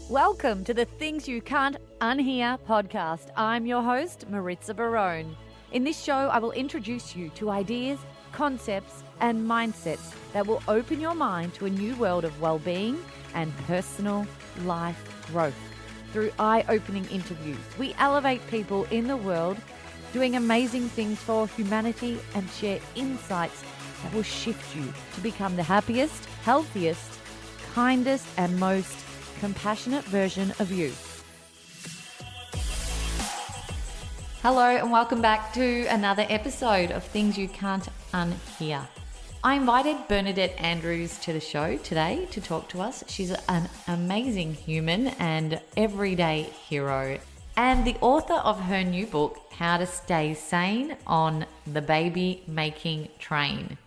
Welcome to the Things You Can't Unhear podcast. I'm your host, Maritza Barone. In this show, I will introduce you to ideas, concepts, and mindsets that will open your mind to a new world of well-being and personal life growth. Through eye-opening interviews, we elevate people in the world doing amazing things for humanity and share insights that will shift you to become the happiest, healthiest, kindest, and most compassionate version of you. Hello and welcome back to another episode of Things You Can't Unhear. I invited Bernadette Andrews to the show today to talk to us. She's an amazing human and everyday hero, and the author of her new book, How to Stay Sane on the Baby Making Train.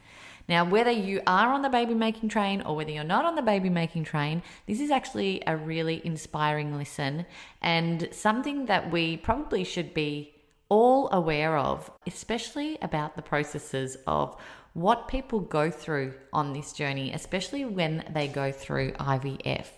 Now, whether you are on the baby making train or whether you're not on the baby making train, this is actually a really inspiring listen and something that we probably should be all aware of, especially about the processes of what people go through on this journey, especially when they go through IVF.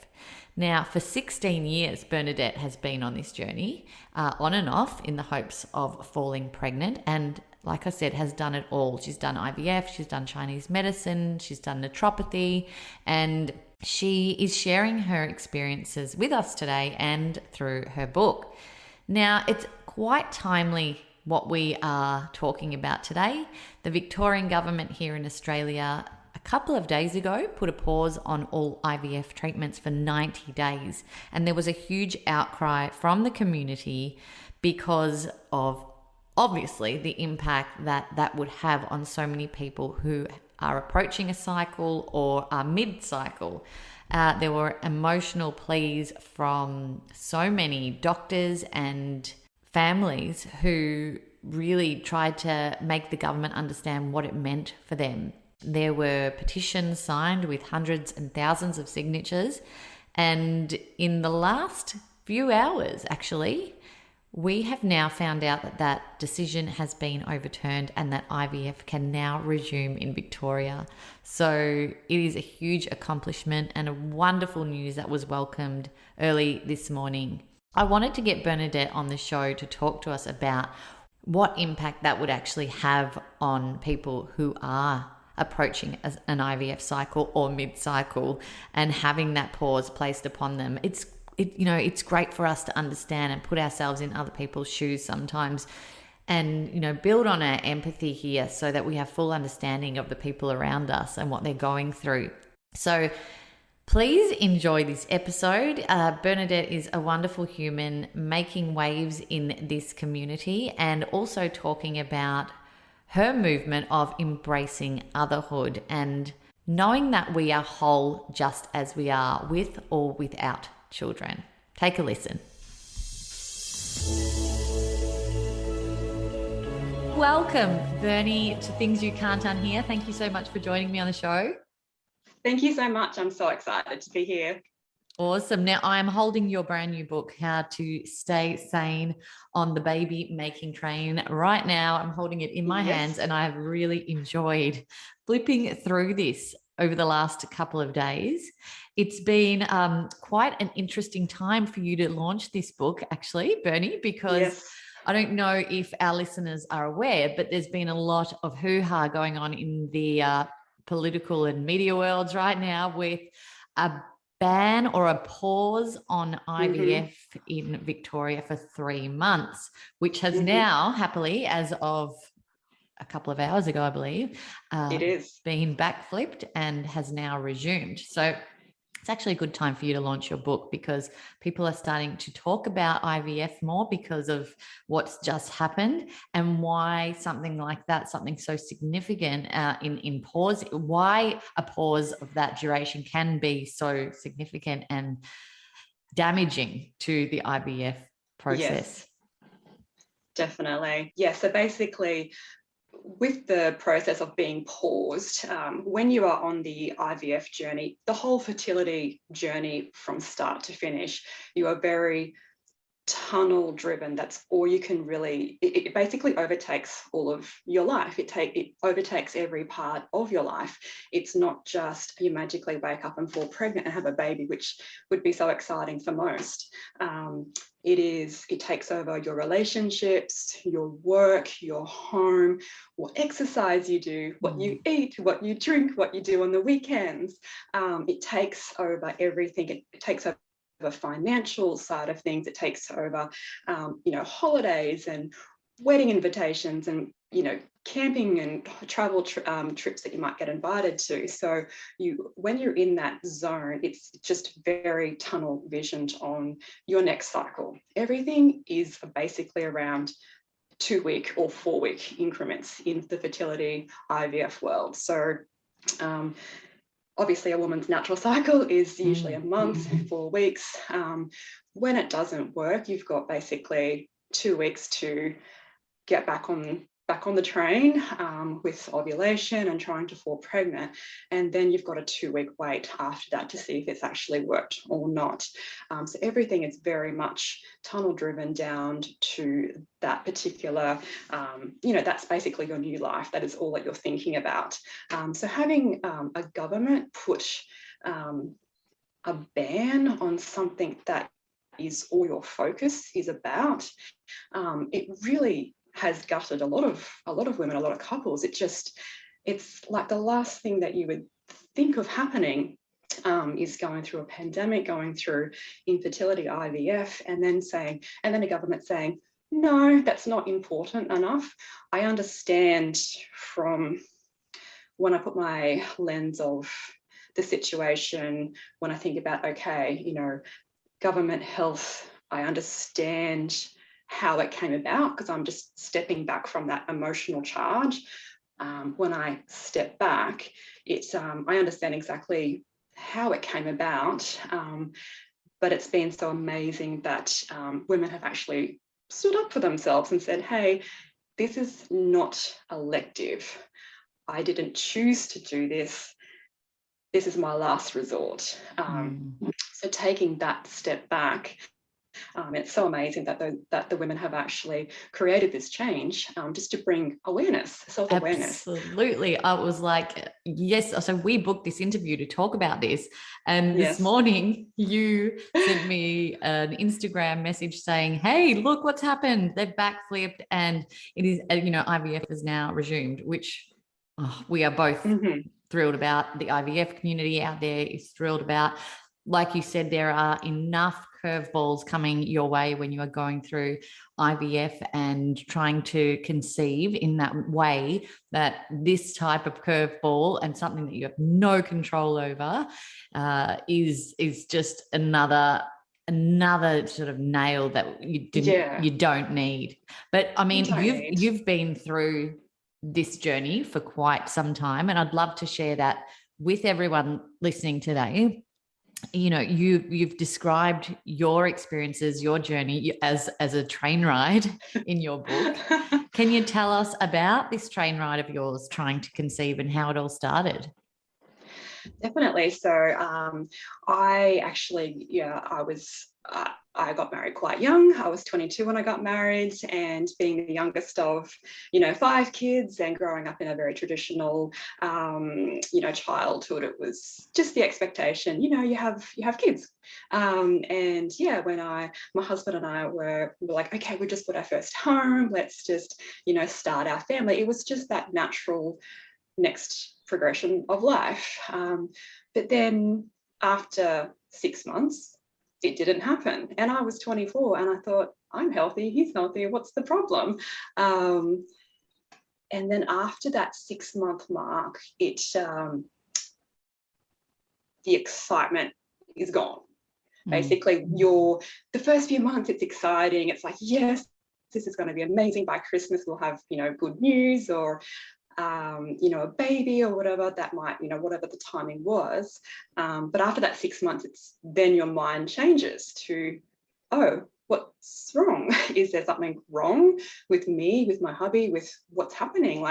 Now, for 16 years, Bernadette has been on this journey, on and off, in the hopes of falling pregnant, and like I said, has done it all. She's done IVF, she's done Chinese medicine, she's done naturopathy, and she is sharing her experiences with us today and through her book. Now, it's quite timely what we are talking about today. The Victorian Government here in Australia a couple of days ago put a pause on all IVF treatments for 90 days. And there was a huge outcry from the community because of obviously the impact that would have on so many people who are approaching a cycle or are mid-cycle. There were emotional pleas from so many doctors and families who really tried to make the government understand what it meant for them. There were petitions signed with hundreds and thousands of signatures. And in the last few hours, actually, we have now found out that that decision has been overturned and that IVF can now resume in Victoria. So it is a huge accomplishment and a wonderful news that was welcomed early this morning. I wanted to get Bernadette on the show to talk to us about what impact that would actually have on people who are approaching an IVF cycle or mid-cycle and having that pause placed upon them. It's great for us to understand and put ourselves in other people's shoes sometimes and, build on our empathy here so that we have full understanding of the people around us and what they're going through. So please enjoy this episode. Bernadette is a wonderful human making waves in this community and also talking about her movement of embracing otherhood and knowing that we are whole just as we are, with or without children. Take a listen. Welcome, Bernie, to Things You Can't Unhear. Thank you so much for joining me on the show. Thank you so much. I'm so excited to be here. Awesome. Now, I'm holding your brand new book, How to Stay Sane on the Baby Making Train. Right now, I'm holding it in my hands and I've really enjoyed flipping through this over the last couple of days. It's been quite an interesting time for you to launch this book, actually, Bernie, because I don't know if our listeners are aware, but there's been a lot of hoo-ha going on in the political and media worlds right now with a ban or a pause on IVF in Victoria for 3 months, which has now happily, as of a couple of hours ago, I believe, it is been backflipped and has now resumed. So it's actually a good time for you to launch your book because people are starting to talk about IVF more because of what's just happened and why something like that, something so significant in pause, why a pause of that duration can be so significant and damaging to the IVF process. Yes, definitely. Yeah, so basically, with the process of being paused, when you are on the IVF journey, the whole fertility journey from start to finish, you are very tunnel driven. That's all you can really, it basically overtakes all of your life. It overtakes every part of your life. It's not just you magically wake up and fall pregnant and have a baby, which would be so exciting for most. It takes over your relationships, your work, your home, what exercise you do, what you eat, what you drink, what you do on the weekends. It takes over everything. It takes over the financial side of things. It takes over, holidays and wedding invitations and, camping and travel trips that you might get invited to. So when you're in that zone, it's just very tunnel visioned on your next cycle. Everything is basically around 2-week or 4-week increments in the fertility IVF world. So obviously, a woman's natural cycle is usually a month, 4 weeks. When it doesn't work, you've got basically 2 weeks to get back on the train with ovulation and trying to fall pregnant. And then you've got a 2-week wait after that to see if it's actually worked or not. So everything is very much tunnel driven down to that particular, that's basically your new life. That is all that you're thinking about. So having a government put a ban on something that is all your focus is about, it really has gutted a lot of women, a lot of couples. It's like the last thing that you would think of happening is going through a pandemic, going through infertility, IVF, and then a government saying, no, that's not important enough. I understand from when I put my lens of the situation, when I think about, okay, government health, I understand how it came about because I'm just stepping back from that emotional charge. When I step back, I understand exactly how it came about, but it's been so amazing that women have actually stood up for themselves and said, hey, this is not elective. I didn't choose to do this. This is my last resort. So taking that step back, it's so amazing that the women have actually created this change just to bring awareness, self-awareness. Absolutely. I was like, yes. So we booked this interview to talk about this. And this morning you sent me an Instagram message saying, hey, look what's happened. They've backflipped and it is, IVF is now resumed, which we are both thrilled about. The IVF community out there is thrilled about. Like you said, there are enough curveballs coming your way when you are going through IVF and trying to conceive in that way, that this type of curveball and something that you have no control over is just another sort of nail that you don't need. But I mean, you've been through this journey for quite some time, and I'd love to share that with everyone listening today. You've described your experiences, your journey as a train ride in your book. Can you tell us about this train ride of yours trying to conceive and how it all started? Definitely. So I got married quite young. I was 22 when I got married, and being the youngest of, 5 kids and growing up in a very traditional, childhood, it was just the expectation, you have kids. And yeah, when my husband and I were like, okay, we just got our first home. Let's just, start our family. It was just that natural next progression of life. But then after 6 months, it didn't happen. And I was 24 and I thought, I'm healthy, he's healthy, what's the problem? And then after that 6-month mark, the excitement is gone. Basically, the first few months, it's exciting. It's like, yes, this is going to be amazing. By Christmas, we'll have, good news, or a baby or whatever that might, whatever the timing was. But after that 6 months, then your mind changes to, oh, what's wrong? Is there something wrong with me, with my hubby, with what's happening?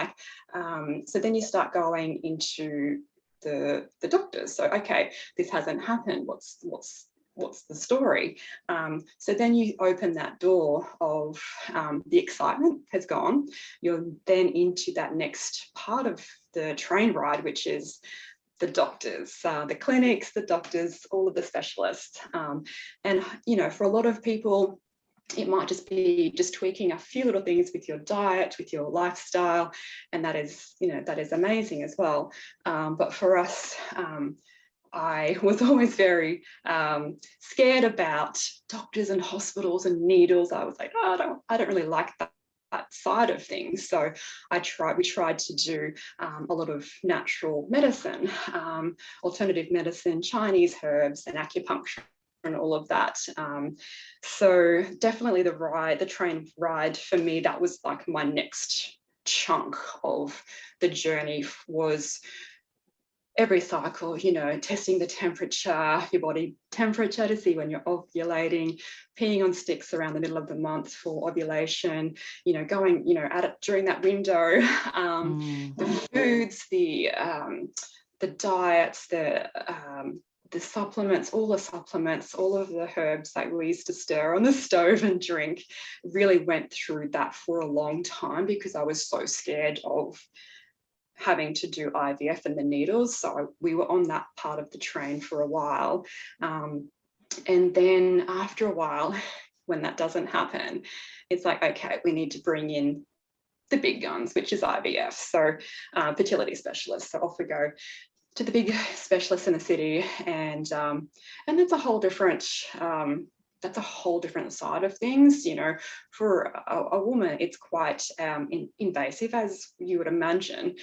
So then you start going into the doctors. So, okay, this hasn't happened. What's what's the story? So then you open that door of the excitement has gone. You're then into that next part of the train ride, which is the doctors, the clinics, the doctors, all of the specialists. And, you know, for a lot of people, it might just be just tweaking a few little things with your diet, with your lifestyle, and that is, you know, that is amazing as well. But for us, I was always very scared about doctors and hospitals and needles. I was like, oh, I don't really like that side of things. So we tried to do a lot of natural medicine, alternative medicine, Chinese herbs and acupuncture and all of that. So definitely the train ride for me, that was like my next chunk of the journey, was every cycle, you know, testing the temperature, your body temperature to see when you're ovulating, peeing on sticks around the middle of the month for ovulation, you know, going, you know, at it during that window, the foods, the diets, the supplements, all of the herbs that we used to stir on the stove and drink, really went through that for a long time because I was so scared of having to do IVF and the needles. So we were on that part of the train for a while. And then after a while, when that doesn't happen, it's like, okay, we need to bring in the big guns, which is IVF. So fertility specialists. So off we go to the big specialists in the city. And that's a whole different side of things. You know, for a woman, it's quite invasive, as you would imagine.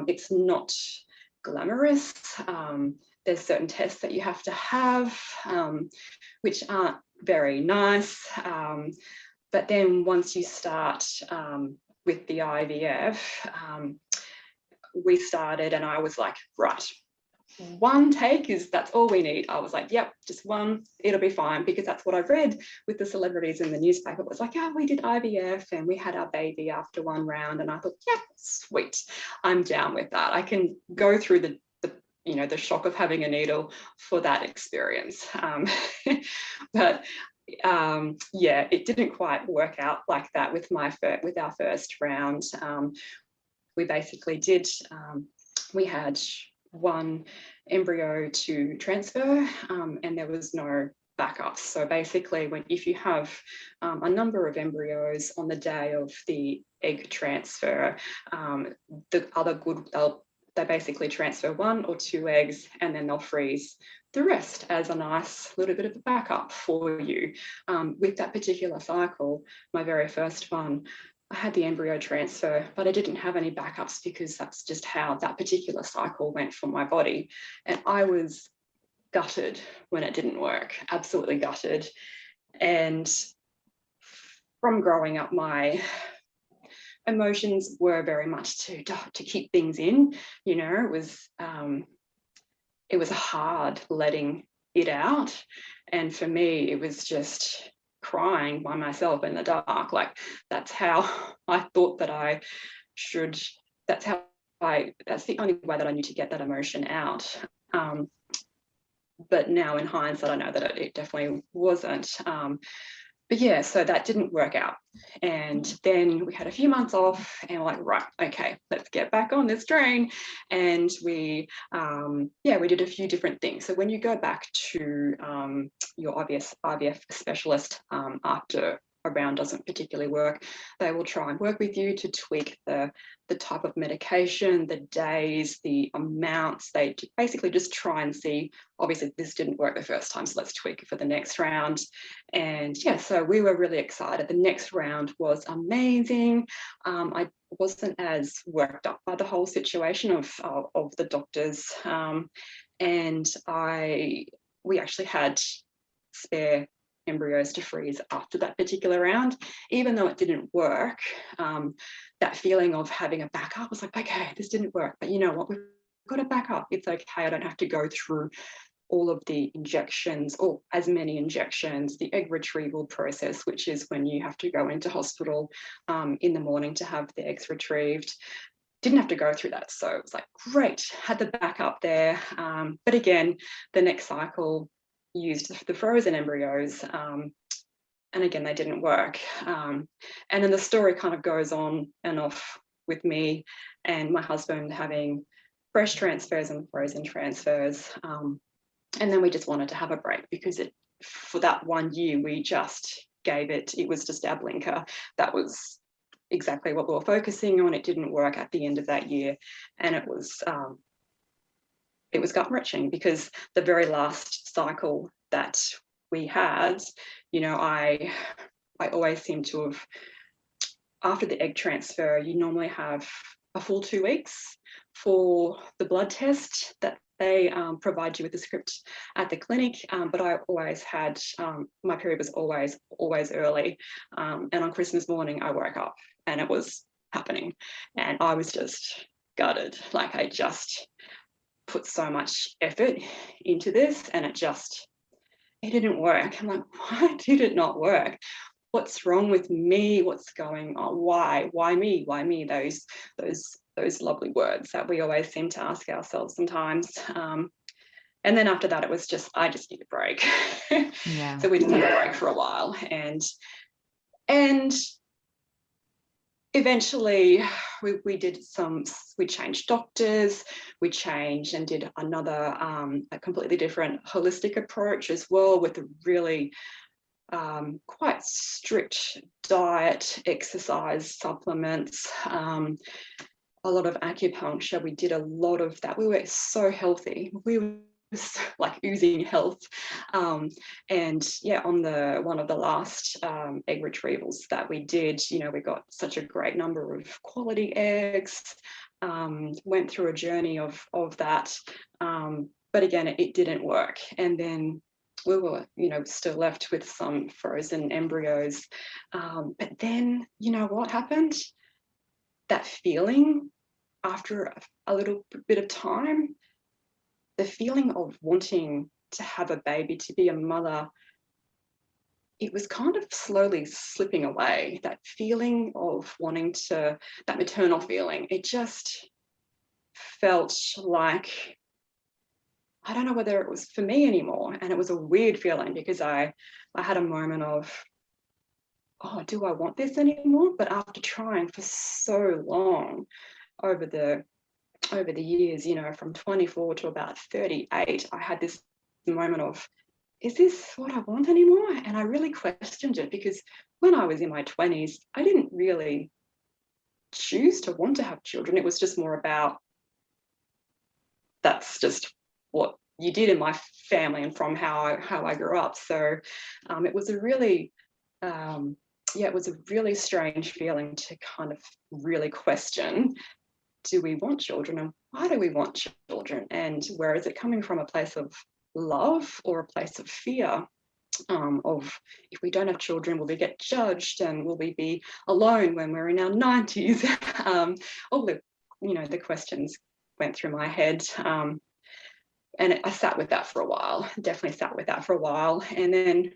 It's not glamorous. There's certain tests that you have to have, which aren't very nice. But then once you start with the IVF, we started, and I was like, right, one take that's all we need. I was like, yep, just one, it'll be fine, because that's what I read with the celebrities in the newspaper. It was like, oh, we did IVF and we had our baby after one round. And I thought, yeah, sweet, I'm down with that. I can go through the you know, the shock of having a needle for that experience. But yeah, it didn't quite work out like that with our first round. We basically did, we had one embryo to transfer, and there was no backups. So basically, if you have a number of embryos on the day of the egg transfer, they basically transfer 1 or 2 eggs, and then they'll freeze the rest as a nice little bit of a backup for you. With that particular cycle, my very first one, I had the embryo transfer, but I didn't have any backups because that's just how that particular cycle went for my body. And I was gutted when it didn't work, absolutely gutted. And from growing up, my emotions were very much to keep things in. You know, it was hard letting it out. And for me, it was just crying by myself in the dark. Like, that's how I thought that I should, that's the only way that I knew to get that emotion out. But now in hindsight, I know that it definitely wasn't. But yeah, so that didn't work out. And then we had a few months off, and we're like, right, okay, let's get back on this train. And we did a few different things. So when you go back to your IVF specialist after a round doesn't particularly work, they will try and work with you to tweak the type of medication, the days, the amounts. They basically just try and see, obviously this didn't work the first time, so let's tweak it for the next round. And yeah, so we were really excited. The next round was amazing. I wasn't as worked up by the whole situation of the doctors, and we actually had spare embryos to freeze after that particular round. Even though it didn't work, that feeling of having a backup was like, okay, this didn't work, but you know what, we've got a backup. It's okay, I don't have to go through all of the injections, or as many injections, the egg retrieval process, which is when you have to go into hospital in the morning to have the eggs retrieved. Didn't have to go through that. So it was like, great, had the backup there. But again, the next cycle, used the frozen embryos, and again, they didn't work. And then the story kind of goes on and off with me and my husband having fresh transfers and frozen transfers. And then we just wanted to have a break because for that 1 year, we just gave it was just our blinker. That was exactly what we were focusing on. It didn't work at the end of that year. And it was gut-wrenching because the very last cycle that we had, I always seem to have, after the egg transfer, you normally have a full 2 weeks for the blood test that they provide you with the script at the clinic. But I always had, my period was always early. And on Christmas morning, I woke up and it was happening. And I was just gutted. Like, I just put so much effort into this and it didn't work. I'm like, why did it not work? What's wrong with me? What's going on? Why me? Why me? Those lovely words that we always seem to ask ourselves sometimes. And then after that, it was I just need a break. Yeah. So we just had a break for a while, and eventually we changed doctors, we changed and did another a completely different holistic approach as well, with a really quite strict diet, exercise, supplements, a lot of acupuncture. We did a lot of that. We were so healthy. We were like oozing health. And yeah, on one of the last egg retrievals that we did, we got such a great number of quality eggs, went through a journey of that. But again, it didn't work. And then we were, still left with some frozen embryos. But then, what happened? That feeling after a little bit of time, the feeling of wanting to have a baby, to be a mother, it was kind of slowly slipping away. That feeling of wanting that maternal feeling, it just felt like, I don't know whether it was for me anymore. And it was a weird feeling because I had a moment of, oh, do I want this anymore? But after trying for so long over the years, from 24 to about 38, I had this moment of, is this what I want anymore? And I really questioned it, because when I was in my 20s, I didn't really choose to want to have children. It was just more about, that's just what you did in my family and from how I grew up. So it was a really it was a really strange feeling to kind of really question, do we want children, and why do we want children, and where is it coming from? A place of love or a place of fear, of, if we don't have children, will we get judged, and will we be alone when we're in our 90s? All the questions went through my head, and I sat with that for a while. Definitely sat with that for a while. And then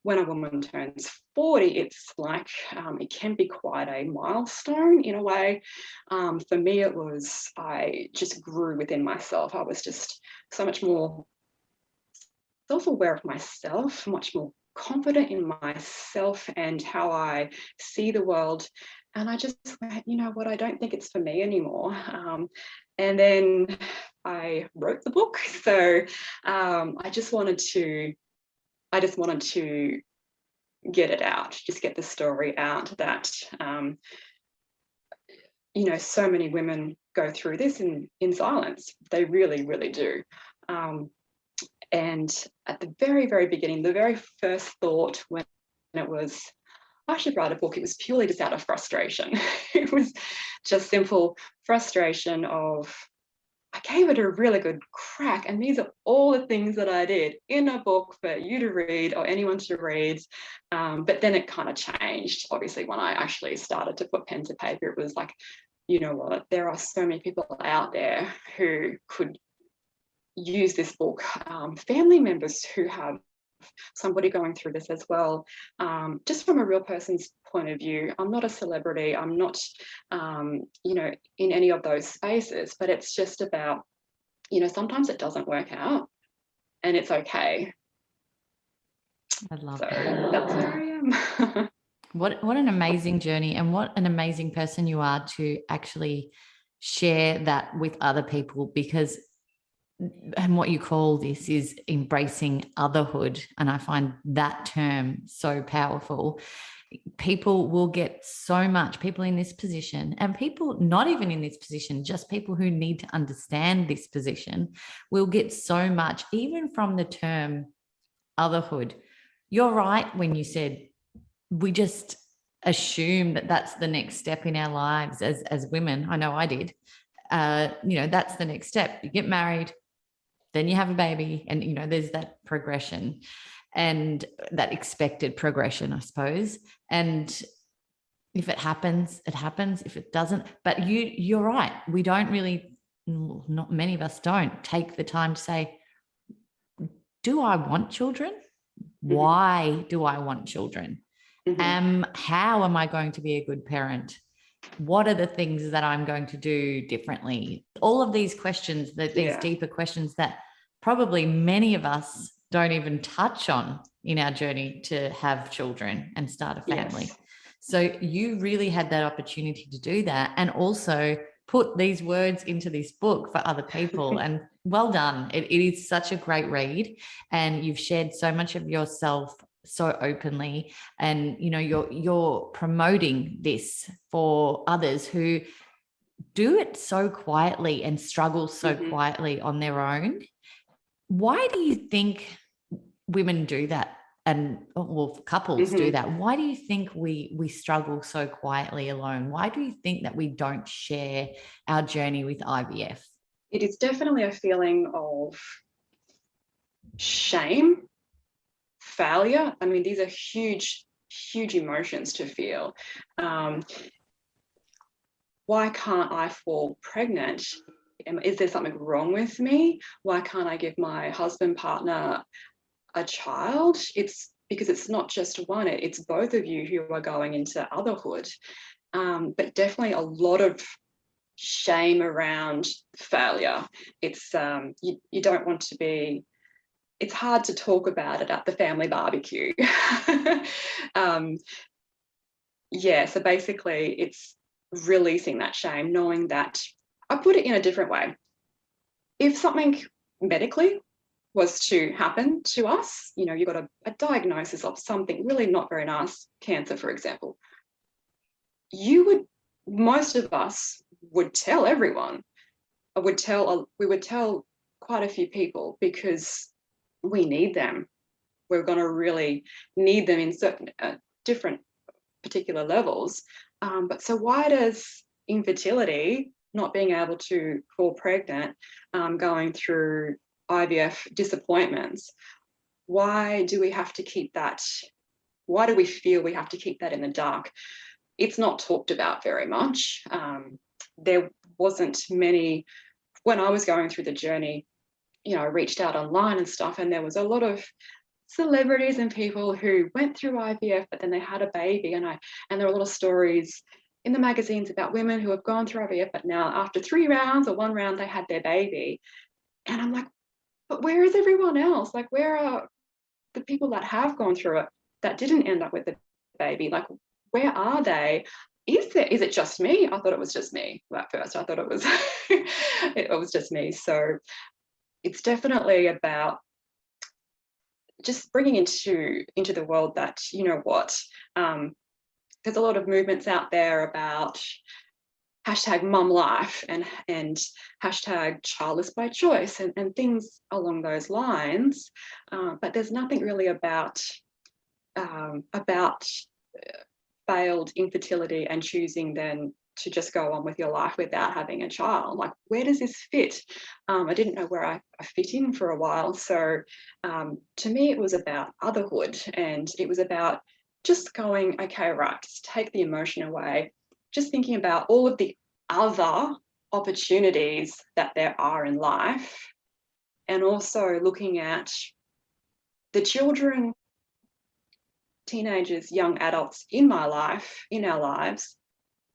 when a woman turns 40, it's like, it can be quite a milestone in a way. For me, it was, I just grew within myself. I was just so much more self-aware of myself, much more confident in myself and how I see the world. And I just went, you know what, I don't think it's for me anymore. And then I wrote the book. So I just wanted to get it out, just get the story out that, so many women go through this in silence. They really, really do. And at the very, very beginning, the very first thought when it was, I should write a book, it was purely just out of frustration. It was just simple frustration of, I gave it a really good crack, and these are all the things that I did in a book for you to read or anyone to read. But then it kind of changed. Obviously, when I actually started to put pen to paper, it was like, you know what, there are so many people out there who could use this book, family members who have somebody going through this as well, just from a real person's point of view. I'm not a celebrity, I'm not in any of those spaces, but it's just about, sometimes it doesn't work out, and it's okay. I love So that. that's where I am. What an amazing journey, and what an amazing person you are to actually share that with other people, because and what you call this is embracing otherhood, and I find that term so powerful. People will get so much, people in this position and people not even in this position, just people who need to understand this position, will get so much even from the term otherhood. You're right when you said we just assume that that's the next step in our lives as women. I know I did. That's the next step. You get married, then you have a baby, and there's that progression and that expected progression, I suppose. And if it happens, it happens. If it doesn't, but you're right. We don't really, not many of us don't take the time to say, do I want children? Why do I want children? How am I going to be a good parent? What are the things that I'm going to do differently? All of these questions, these deeper questions that probably many of us don't even touch on in our journey to have children and start a family. Yes. So you really had that opportunity to do that, and also put these words into this book for other people. And well done. It is such a great read, and you've shared so much of yourself so openly, and you're promoting this for others who do it so quietly and struggle so quietly on their own. Why do you think women do that? And couples do that. Why do you think we struggle so quietly alone? Why do you think that we don't share our journey with IVF? It is definitely a feeling of shame, failure. I mean, these are huge emotions to feel. Why can't I fall pregnant? Is there something wrong with me? Why can't I give my husband, partner a child? It's because it's not just one, it's both of you who are going into otherhood. But definitely a lot of shame around failure. It's you don't want to be, it's hard to talk about it at the family barbecue. So basically it's releasing that shame, knowing that, I put it in a different way. If something medically was to happen to us, you got a diagnosis of something really not very nice, cancer, for example, most of us would tell everyone. We would tell quite a few people, because we need them. We're going to really need them in certain different particular levels. But so why does infertility, not being able to fall pregnant, going through IVF disappointments, why do we have to keep that? Why do we feel we have to keep that in the dark? It's not talked about very much. There wasn't many, when I was going through the journey, I reached out online and stuff, and there was a lot of celebrities and people who went through IVF, but then they had a baby, and there are a lot of stories in the magazines about women who have gone through IVF, but now after 3 rounds or 1 round, they had their baby. And I'm like, but where is everyone else? Like, where are the people that have gone through it that didn't end up with the baby? Like, where are they? Is it just me? I thought it was just me at first. I thought it was it was just me. So it's definitely about just bringing into the world that, there's a lot of movements out there about hashtag mum life and hashtag childless by choice and things along those lines. But there's nothing really about failed infertility and choosing then to just go on with your life without having a child. Like, where does this fit? I didn't know where I fit in for a while. So to me, it was about otherhood, and it was about just going, okay, right, just take the emotion away, just thinking about all of the other opportunities that there are in life, and also looking at the children, teenagers, young adults in my life, in our lives,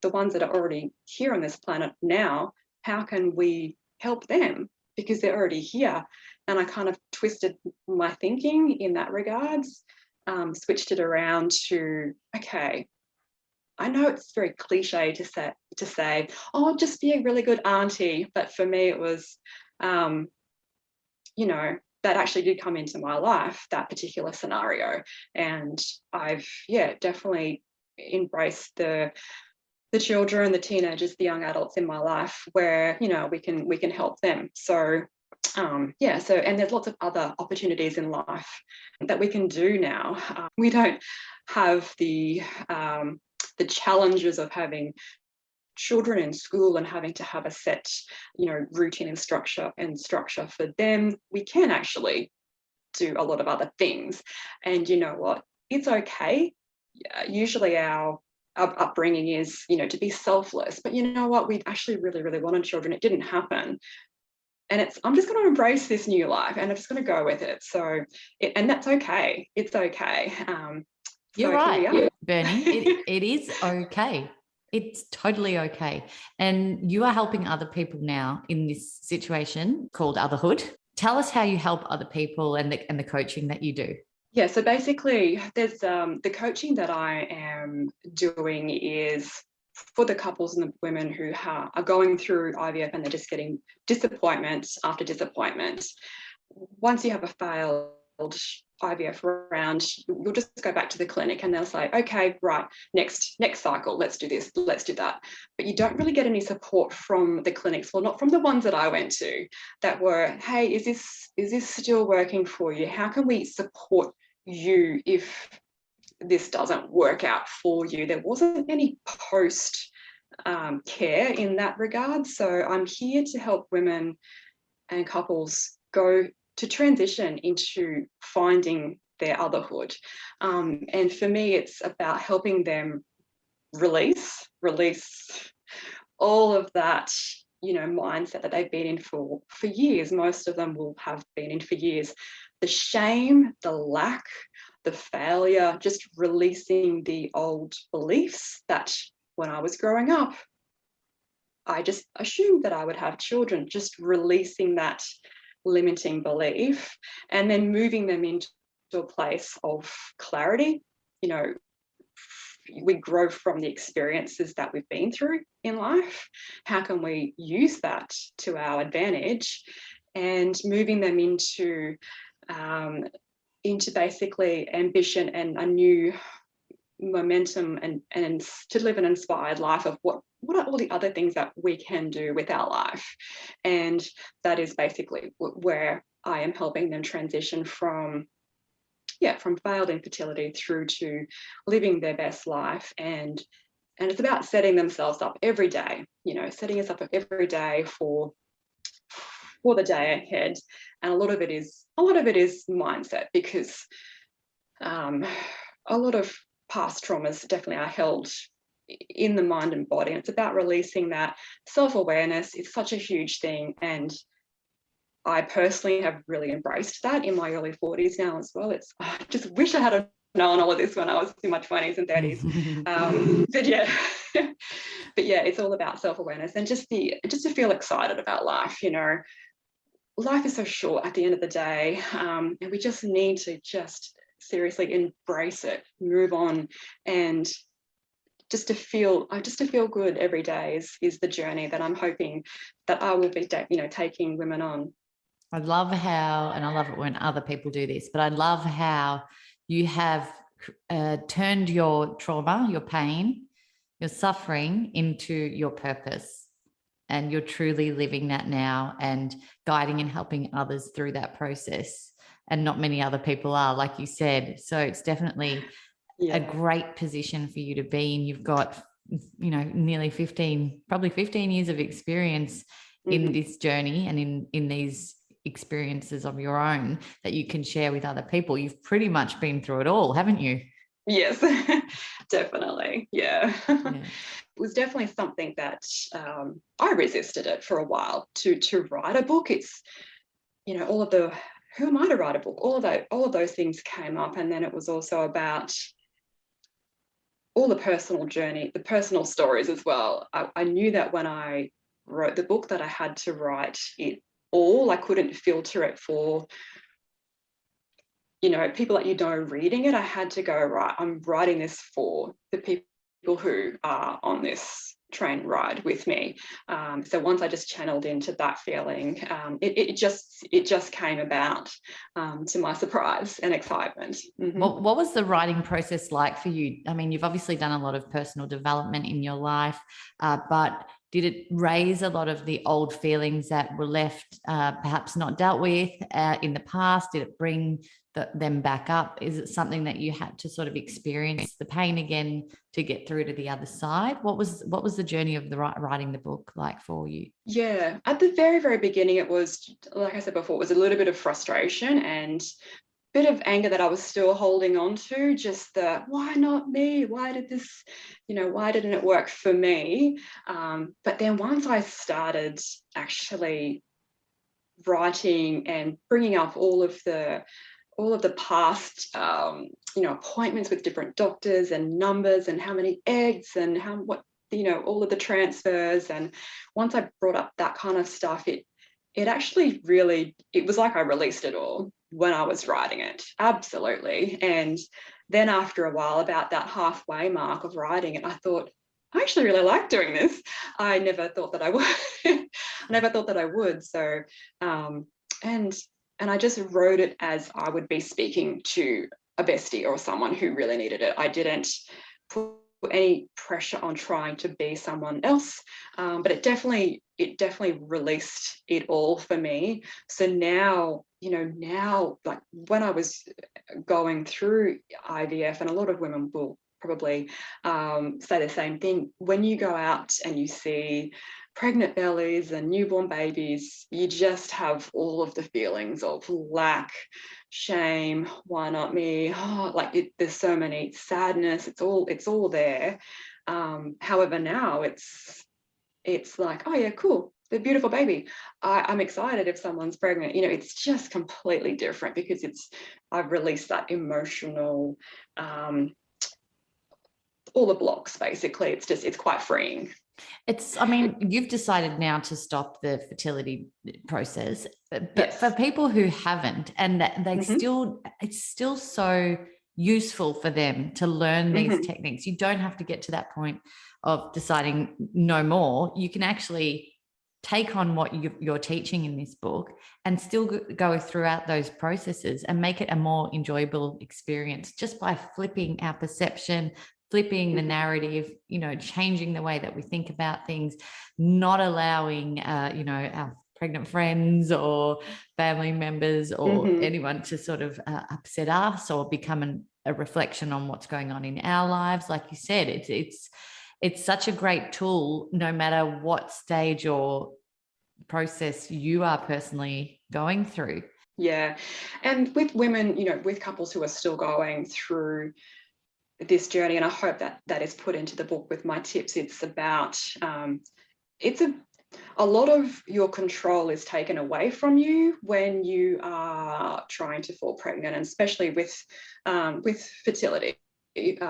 the ones that are already here on this planet now. How can we help them? Because they're already here. And I kind of twisted my thinking in that regards. switched it around to, okay, I know it's very cliche to say, oh, just be a really good auntie. But for me, it was, that actually did come into my life, that particular scenario. And I've, definitely embraced the children, the teenagers, the young adults in my life where, we can help them. So and there's lots of other opportunities in life that we can do now. We don't have the challenges of having children in school and having to have a set, routine and structure for them. We can actually do a lot of other things. And you know what? It's okay. Usually our upbringing is, to be selfless. But you know what? We actually really, really wanted children. It didn't happen. And I'm just going to embrace this new life and I'm just going to go with it. So, and that's okay. It's okay. You're right, Bernie. It is okay. It's totally okay. And you are helping other people now in this situation called Otherhood. Tell us how you help other people and the coaching that you do. Yeah, so basically there's the coaching that I am doing is for the couples and the women who are going through IVF and they're just getting disappointment after disappointment. Once you have a failed IVF round, you'll just go back to the clinic and they'll say, okay, right, next cycle, let's do this, let's do that. But you don't really get any support from the clinics, well, not from the ones that I went to, that were, hey, is this still working for you? How can we support you if this doesn't work out for you? There wasn't any post care in that regard. So I'm here to help women and couples go to transition into finding their otherhood. And for me, it's about helping them release all of that, mindset that they've been in for years. Most of them will have been in for years. The shame, the lack, the failure, just releasing the old beliefs that when I was growing up, I just assumed that I would have children, just releasing that limiting belief and then moving them into a place of clarity. We grow from the experiences that we've been through in life. How can we use that to our advantage? And moving them into basically ambition and a new momentum and to live an inspired life of what are all the other things that we can do with our life. And that is basically where I am helping them transition from failed infertility through to living their best life. And it's about setting themselves up every day, setting us up every day for the day ahead. And a lot of it is mindset, because a lot of past traumas definitely are held in the mind and body, and it's about releasing that. Self-awareness is such a huge thing, and I personally have really embraced that in my early 40s now as well. I just wish I had known all of this when I was in my 20s and 30s. But yeah, it's all about self-awareness and just to feel excited about life. Life is so short at the end of the day, and we just need to just seriously embrace it, move on, and just to feel good every day is the journey that I'm hoping that I will be taking women on. I love how, and I love it when other people do this, but I love how you have turned your trauma, your pain, your suffering into your purpose. And you're truly living that now and guiding and helping others through that process. And not many other people are, like you said. So it's definitely a great position for you to be in. You've got, nearly 15 years of experience in this journey and in these experiences of your own that you can share with other people. You've pretty much been through it all, haven't you? Yes, definitely. Yeah. It was definitely something that I resisted it for a while to write a book. It's, all of the, who am I to write a book? All of those things came up. And then it was also about all the personal journey, the personal stories as well. I knew that when I wrote the book that I had to write it all. I couldn't filter it for people that reading it, I had to go, right, I'm writing this for the people who are on this train ride with me. So once I just channeled into that feeling, it just came about, to my surprise and excitement. Mm-hmm. What was the writing process like for you? I mean, you've obviously done a lot of personal development in your life, but did it raise a lot of the old feelings that were left, perhaps not dealt with in the past? Did it bring them back up? Is it something that you had to sort of experience the pain again to get through to the other side? What was the journey of writing the book like for you? Yeah, at the very, very beginning, it was, like I said before, it was a little bit of frustration and bit of anger that I was still holding on to, just the why not me? Why did this, why didn't it work for me? But then once I started actually writing and bringing up all of the past, appointments with different doctors and numbers and how many eggs and all of the transfers. And once I brought up that kind of stuff, it actually really, it was like I released it all when I was writing it. Absolutely. And then after a while, about that halfway mark of writing it, I thought, I actually really like doing this. I never thought that I would. I never thought that I would. So, and I just wrote it as I would be speaking to a bestie or someone who really needed it. I didn't put any pressure on trying to be someone else, but it definitely released it all for me. So now, like when I was going through IVF, and a lot of women will probably say the same thing, when you go out and you see pregnant bellies and newborn babies, you just have all of the feelings of lack, shame, why not me? There's so many, sadness, it's all there. However, now it's like, oh yeah, cool, the beautiful baby. I'm excited if someone's pregnant. It's just completely different because I've released that emotional, all the blocks basically. It's quite freeing. You've decided now to stop the fertility process, but yes. For people who haven't, and they Mm-hmm. it's still so useful for them to learn these Mm-hmm. techniques. You don't have to get to that point of deciding no more. You can actually take on what you're teaching in this book and still go throughout those processes and make it a more enjoyable experience just by flipping our perception, flipping the narrative, changing the way that we think about things, not allowing, our pregnant friends or family members or anyone to sort of upset us or become a reflection on what's going on in our lives. Like you said, it's such a great tool, no matter what stage or process you are personally going through. Yeah. And with women, with couples who are still going through this journey, and I hope that is put into the book with my tips, it's about, a lot of your control is taken away from you when you are trying to fall pregnant, and especially with fertility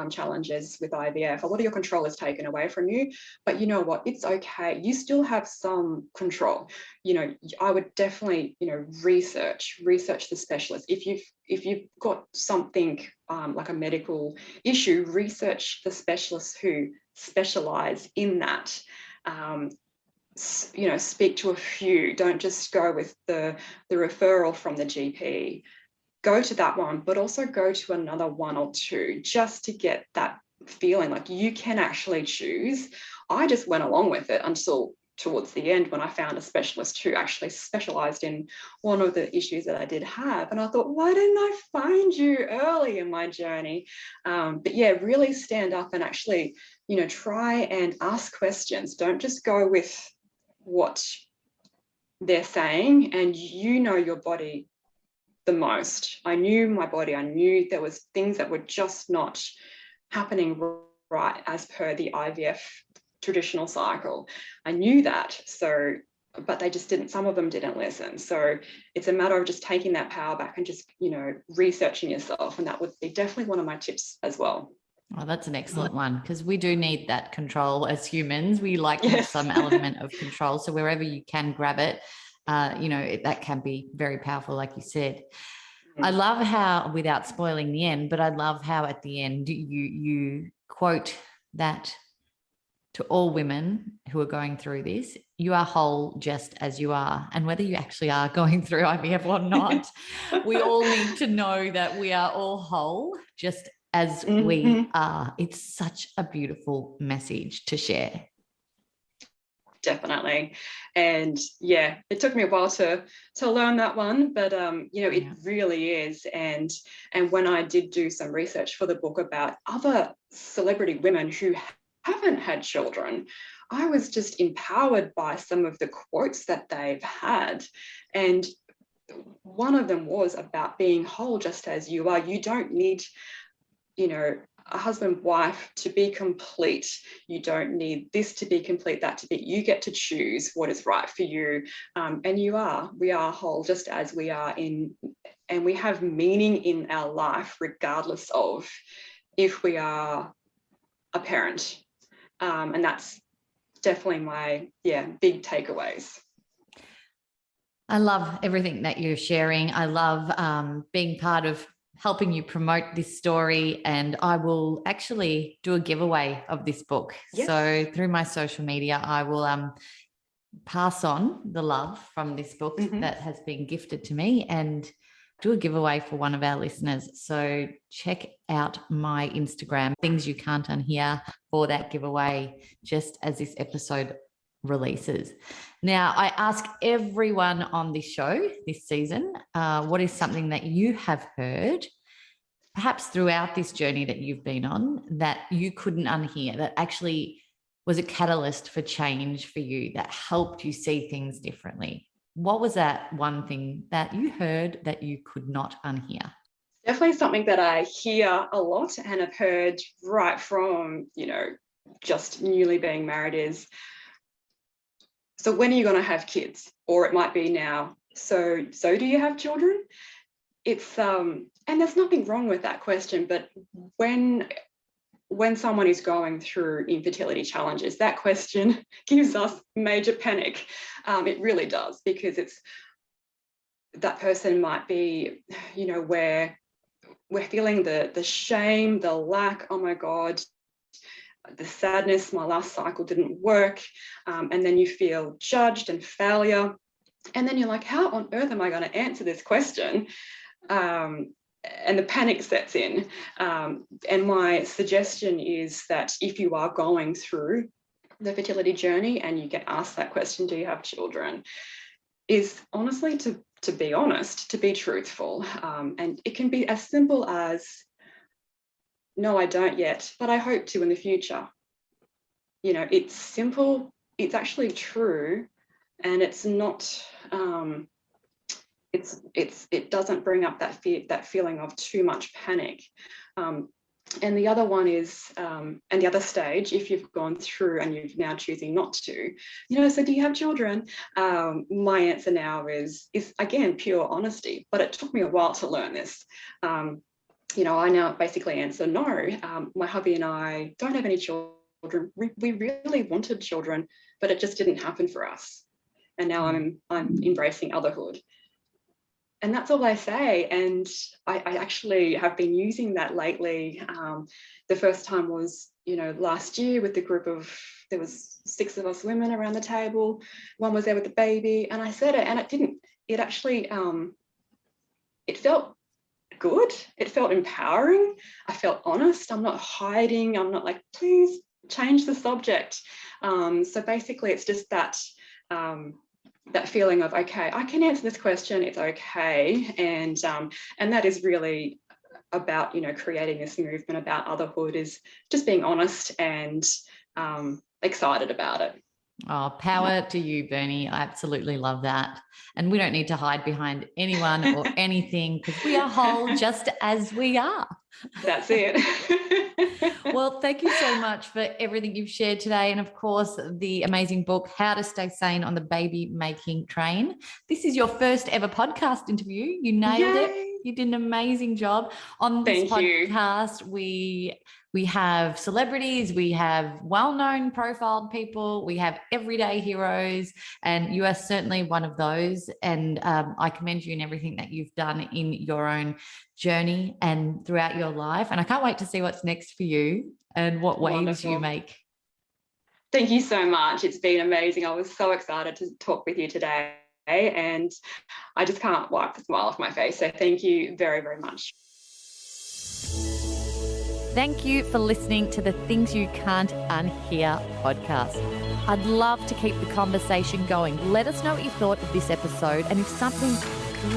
challenges with IVF. A lot of your control is taken away from you, but you know what? It's okay. You still have some control. I would definitely, research the specialist. If you've got something like a medical issue, research the specialists who specialize in that. Speak to a few. Don't just go with the referral from the GP. Go to that one, but also go to another one or two just to get that feeling like you can actually choose. I just went along with it until towards the end when I found a specialist who actually specialized in one of the issues that I did have. And I thought, why didn't I find you early in my journey? But yeah, really stand up and actually, try and ask questions. Don't just go with what they're saying, and your body the most. I knew my body. I knew there was things that were just not happening right as per the IVF traditional cycle. I knew that. So, but they just didn't, some of them didn't listen. So it's a matter of just taking that power back and just, researching yourself. And that would be definitely one of my tips as well. Oh, that's an excellent one, because we do need that control as humans. We like to have some element of control. So wherever you can grab it, that can be very powerful, like you said. I love how, without spoiling the end, but I love how at the end you quote that to all women who are going through this, you are whole just as you are. And whether you actually are going through IVF or not, we all need to know that we are all whole just as we are. It's such a beautiful message to share. Definitely. And yeah, it took me a while to learn that one, but it really is. And when I did do some research for the book about other celebrity women who haven't had children, I was just empowered by some of the quotes that they've had. And one of them was about being whole just as you are. You don't need, a husband, wife to be complete. You don't need this to be complete, that to be. You get to choose what is right for you. And we are whole just as we are and we have meaning in our life, regardless of if we are a parent. And that's definitely my, big takeaways. I love everything that you're sharing. I love being part of helping you promote this story, and I will actually do a giveaway of this book. Yes. So through my social media, I will pass on the love from this book that has been gifted to me and do a giveaway for one of our listeners. So check out my Instagram, Things You Can't Unhear, for that giveaway just as this episode releases. Now, I ask everyone on this show this season, what is something that you have heard, perhaps throughout this journey that you've been on, that you couldn't unhear, that actually was a catalyst for change for you, that helped you see things differently? What was that one thing that you heard that you could not unhear? Definitely something that I hear a lot and have heard right from, just newly being married is, so when are you going to have kids? Or it might be now. So do you have children? It's and there's nothing wrong with that question, but when someone is going through infertility challenges, that question gives us major panic. It really does, because it's that person might be, where we're feeling the shame, the lack, oh my God, the sadness, my last cycle didn't work, and then you feel judged and failure, and then you're like, how on earth am I going to answer this question? And the panic sets in. And my suggestion is that if you are going through the fertility journey and you get asked that question, do you have children, is honestly to be honest, to be truthful. And it can be as simple as, no, I don't yet, but I hope to in the future. It's simple, it's actually true, and it's not, it doesn't bring up that feeling of too much panic. And the other one is, and the other stage, if you've gone through and you're now choosing not to, so do you have children? My answer now is again, pure honesty, but it took me a while to learn this. I now basically answer no. My hubby and I don't have any children. We really wanted children, but it just didn't happen for us. And now I'm embracing otherhood. And that's all I say. And I actually have been using that lately. The first time was, last year with the group of, there was 6 of us women around the table. One was there with the baby, and I said it, and it actually, it felt good. It felt empowering. I felt honest. I'm not hiding. I'm not like, please change the subject. So basically it's just that, that feeling of, okay, I can answer this question, it's okay. And that is really about, creating this movement about otherhood, is just being honest and excited about it. Oh, power to you, Bernie. I absolutely love that. And we don't need to hide behind anyone or anything, because we are whole just as we are. That's it. Well, thank you so much for everything you've shared today. And of course, the amazing book, How to Stay Sane on the Baby Making Train. This is your first ever podcast interview. You nailed it. You did an amazing job. On this Thank you. podcast, we have celebrities, we have well-known profiled people, we have everyday heroes, and you are certainly one of those. And I commend you in everything that you've done in your own journey and throughout your life. And I can't wait to see what's next for you and what waves Wonderful. you make. Thank you so much. It's been amazing. I was so excited to talk with you today, and I just can't wipe the smile off my face. So thank you very, very much. Thank you for listening to the Things You Can't Unhear podcast. I'd love to keep the conversation going. Let us know what you thought of this episode, and if something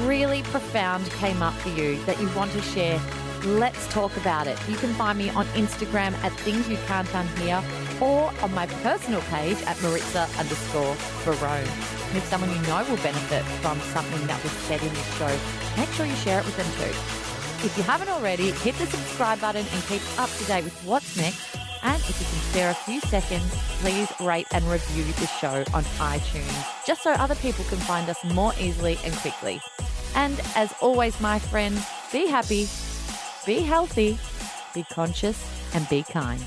really profound came up for you that you want to share, let's talk about it. You can find me on Instagram at Things You Can't Unhear, or on my personal page at Maritza_Barone. And if someone you know will benefit from something that was said in this show, make sure you share it with them too. If you haven't already, hit the subscribe button and keep up to date with what's next. And if you can spare a few seconds, please rate and review the show on iTunes, just so other people can find us more easily and quickly. And as always, my friends, be happy, be healthy, be conscious, and be kind.